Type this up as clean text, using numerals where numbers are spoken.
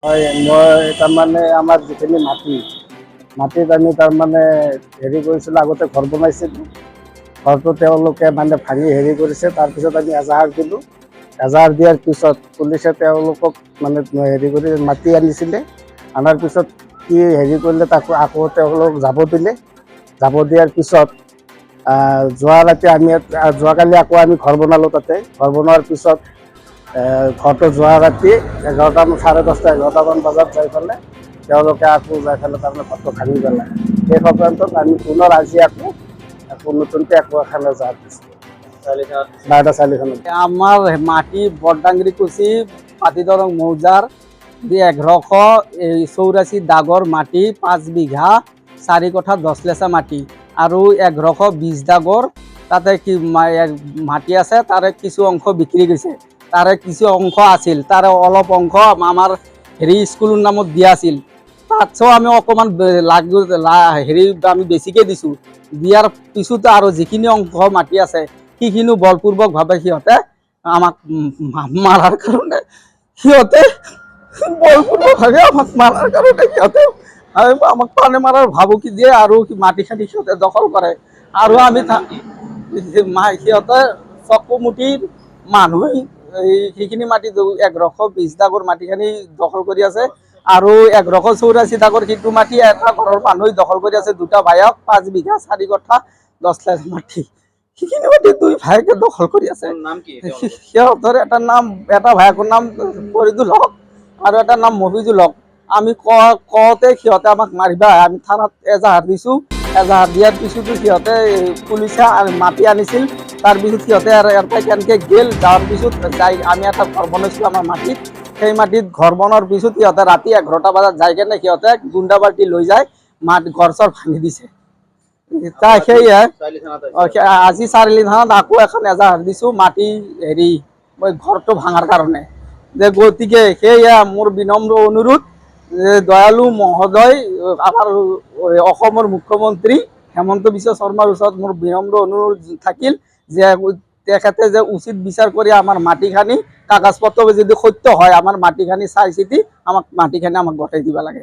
হয় মই তাৰমানে আমাৰ যিখিনি মাটিত আমি তাৰমানে হেৰি কৰিছিলোঁ, আগতে ঘৰ বনাইছিলোঁ। ঘৰটো তেওঁলোকে মানে ভাঙি হেৰি কৰিছে, তাৰপিছত আমি এজাহাৰ দিলোঁ। এজাহাৰ দিয়াৰ পিছত পুলিচে তেওঁলোকক মানে হেৰি কৰি মাতি আনিছিলে। আনাৰ পিছত কি হেৰি কৰিলে, তাকো আকৌ তেওঁলোকক যাব দিলে। যাব দিয়াৰ পিছত যোৱা ৰাতি যোৱাকালি আকৌ আমি ঘৰ বনালোঁ তাতে। ঘৰ বনোৱাৰ পিছত ঘৰটো যোৱা ৰাতি 11টা, 10:30-11টামান বজাত যাই পেলাই তেওঁলোকে আকৌ যাই পেলাই তাৰমানে ঘৰটো ভাঙি পেলায়। সেই সংক্ৰান্তত আমি পুনৰ আজি আকৌ নতুনকৈ আকৌ এখন এজাহাৰ দিছোঁ। 12:40 আমাৰ মাটি বৰডাংগিৰি কুচি পাতিদৰং মৌজাৰ 1184 দাগৰ মাটি 5 বিঘা 4 কঠা 10 লেচা মাটি আৰু 1120 দাগৰ তাতে কি মাটি আছে। তাৰে কিছু অংশ বিক্ৰী গৈছে, তাৰে কিছু অংশ আছিল, তাৰে অলপ অংশ আমাৰ হেৰি স্কুলৰ নামত দিয়া আছিল। তাতছেও আমি অকণমান হেৰি আমি বেছিকৈ দিছোঁ। দিয়াৰ পিছতো আৰু যিখিনি অংশ মাটি আছে সেইখিনিও বলপূৰ্বকভাৱে সিহঁতে আমাক মাৰাৰ কাৰণে আমাক পানে মাৰাৰ ভাবুকি দিয়ে আৰু মাটিখিনি সিহঁতে দখল কৰে। আৰু আমি সিহঁতে চকুমুটিৰ মানুহ সেইখিনি মাটি 1120 দাগৰ মাটিখিনি দখল কৰি আছে আৰু 1184 দাগৰ সেইটো মাটি এটা ঘৰৰ মানুহ দখল কৰি আছে। দুটা ভাইক 5 বিঘা 4 কঠা 10 লেচা মাটি, সেইখিনি মাটি 2 ভাইকে দখল কৰি আছে। সিহঁতৰ এটা ভাইকৰ নাম ফৰিদুল হক আৰু এটাৰ নাম মফিজুল হক। আমি কওঁতে সিহঁতে আমাক মাৰিবা, আমি থানাত এজাহাৰ দিছোঁ। এজাহাৰ দিয়াৰ পিছতো সিহঁতে পুলিচে মাতি আনিছিল। তাৰপিছত সিহঁতে কেনেকৈ গেল, যাৱাৰ পিছত আমি এটা ঘৰ বনাইছিলোঁ আমাৰ মাটিত। সেই মাটিত ঘৰ বনোৱাৰ পিছত সিহঁতে ৰাতি 11টা বজাত যাই কেনে সিহঁতে গুণ্ডা পাৰ্টি লৈ যায় ঘৰ চৰ ভাঙি দিছে। সেয়ে আজি চাৰিআলি থানাত আকৌ এখন এজাহাৰ দিছোঁ মাটি হেৰি ঘৰটো ভাঙাৰ কাৰণে। গতিকে সেয়া মোৰ বিনম্ৰ অনুৰোধ যে দয়ালু মহোদয়, আমাৰ অসমৰ মুখ্যমন্ত্ৰী হেমন্ত বিশ্ব শৰ্মাৰ ওচৰত মোৰ বিনম্ৰ অনুৰোধ থাকিল যে তেখেতে যে উচিত বিচাৰ কৰি আমাৰ মাটিখিনি কাগজ পত্ৰ যদি সত্য হয়, আমাৰ মাটিখিনি চাই চিতি আমাক মাটিখিনি গতাই দিব লাগে।